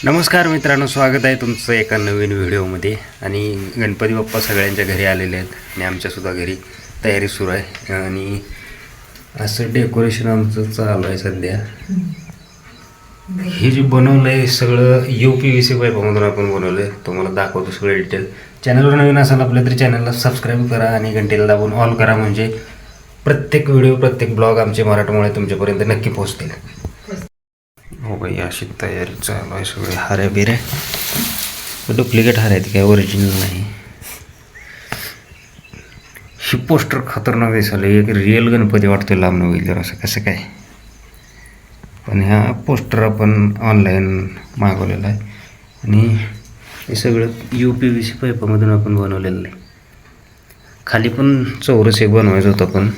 नमस्कार मित्रांनो, स्वागत आहे तुमचं एका नवीन व्हिडिओमध्ये. आणि गणपती बाप्पा सगळ्यांच्या घरी आलेले आहेत आणि आमच्यासुद्धा घरी तयारी सुरू आहे. आणि असं डेकोरेशन आमचं चालू आहे सध्या. हे जे बनवलं आहे सगळं UPVC पाईपामधून आपण बनवलं आहे. तुम्हाला दाखवतो सगळं डिटेल. चॅनलवर नवीन असाल आपल्या तरी चॅनलला सबस्क्राईब करा आणि घंटेला दाबून ऑल करा, म्हणजे प्रत्येक व्हिडिओ प्रत्येक ब्लॉग आमचे मराठमोळे तुमच्यापर्यंत नक्की पोहोचतील. हो बाई, अशी तयारी चालू आहे. सगळे हाऱ्या बिऱ्या डुप्लिकेट हार आहेत, काय ओरिजिनल नाही. ही पोस्टर खतरनाक दिसायला, एक रिअल गणपती वाटतो लांब होईल जर असं कसं काय. पण ह्या पोस्टर आपण ऑनलाईन मागवलेला आहे आणि हे सगळं UPVC पाईपामधून आपण बनवलेलं आहे. खाली पण चौरस एक बनवायचं होतं पण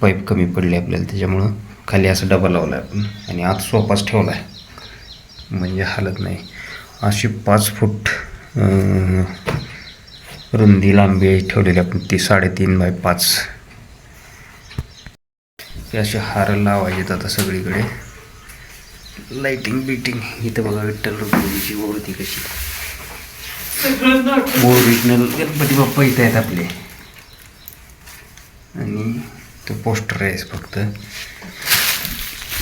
पाईप कमी पडले आपल्याला, त्याच्यामुळं खाली असं डबा लावला आहे आपण आणि आत सोपाच ठेवला आहे म्हणजे हालत नाही. अशी 5 फूट रुंदी लांबी ठेवलेली आपण, ती 3.5 बाय 5. हे असे हार लावायचे आता सगळीकडे. लाईटिंग बिटिंग इथं बघा, विठ्ठल रुक्मिणीची मूर्ती कशी ओरिजिनल गणपती बाप्पा इथे आहेत आपले. आणि तो पोस्टर आहे फक्त.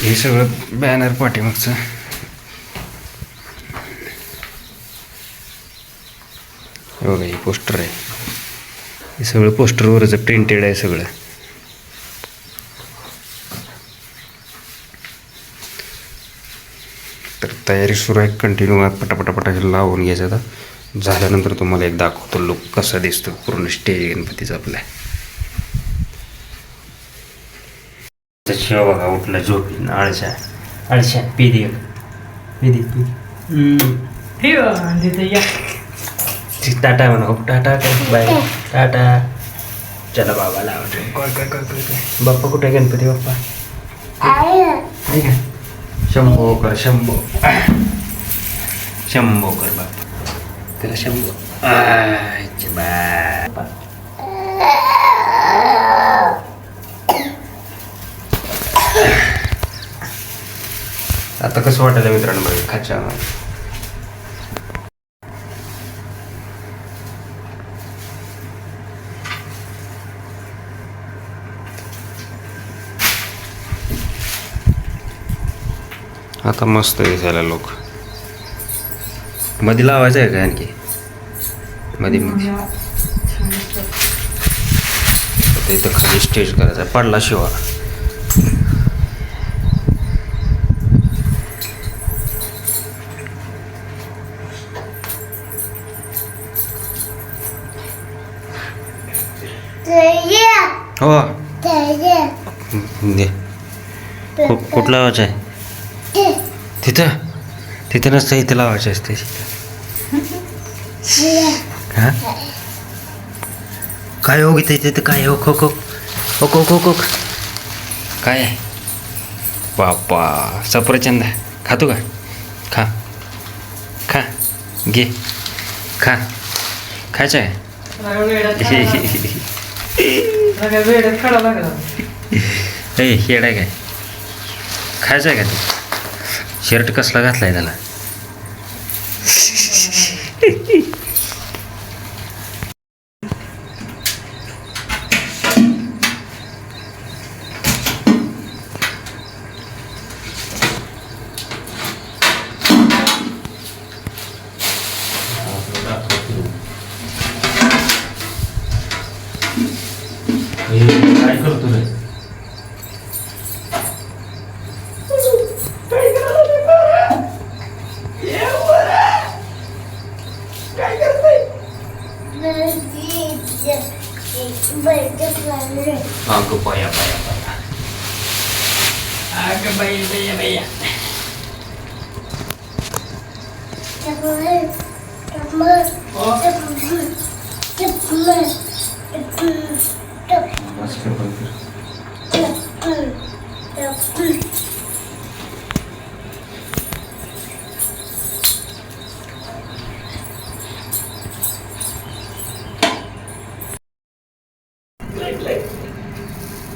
हे सगळं बॅनर पाठीमागचं. बघा हे पोस्टर आहे, हे सगळं पोस्टरवरच प्रिंटेड आहे सगळं. तर तयारी सुरू आहे कंटिन्यू. पटापटापटा लावून घ्यायचं. आता झाल्यानंतर तुम्हाला एक दाखवतो लुक कसा दिसतो पूर्ण स्टेज गणपतीचा आपल्या. शिवा बघा उठला झोपी, आळशा पिदी टाटा म्हणा, टाटा बाय टाटा. चला बाबा लावा काय बाप्पा कुठे गणपती बाप्पा आहे का? शंभो कर शंभो, शंभो कर बाप्पा, त्याला शंभो. बाय आता कसं वाटायला मित्रांनो बघा खाच्या. आता मस्त दिसायला लोक. मध्ये लावायचं आहे का आणखी मध्ये आता इथं खाली स्टेज करायचा. पडला शिवा. हो दे. कुठं लावायचं आहे? तिथं नसतं, इथं लावायचं असते. हां काय हो इथं तिथं काय हो खो खो हो खो खो खो काय आहे? बाप्पा सफरचंद खातो का? खा खा घे खा. खायचं आहे? हेड आहे काय? खायचं आहे का? ते शर्ट कसला घातलाय त्याला? काय करतो रे? अगं बाया बाया बाया, अगं बाया बाया बाया.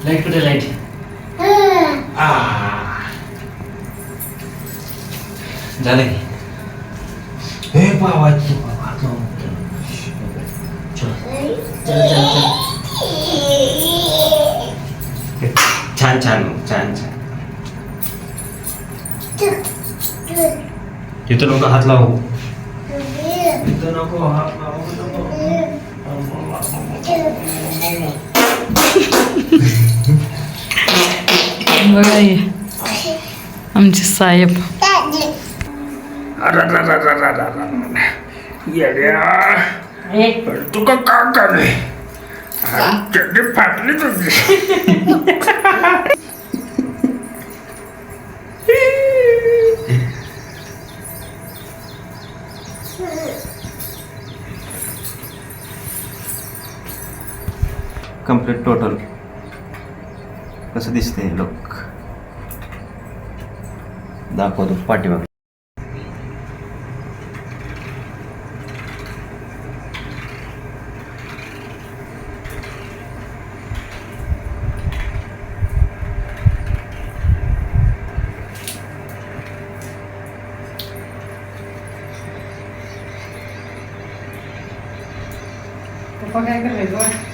लाईट कुठे? लाईट झालं की हे बाबाची बाबा चल चल चल छान छान छान छान तिथं नको हात लावू तिथं नको हात लावू बघा ये आमचे साहेब तुका का करे चड्डी फाटली तुझी कंप्लीट टोटल कसं दिसते लोक दाखवतो पाठीमागे पप्पा काय करायचं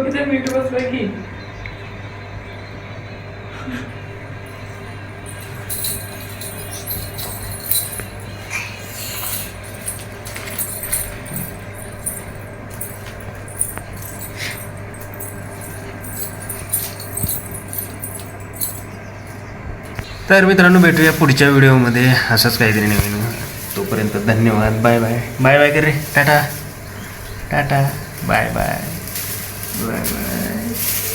किती मीठ बसलं की तर मित्रांनो भेटूया पुढच्या व्हिडिओमध्ये असंच काहीतरी नवीन तोपर्यंत धन्यवाद बाय बाय बाय बाय कर रे tata tata bye bye bye bye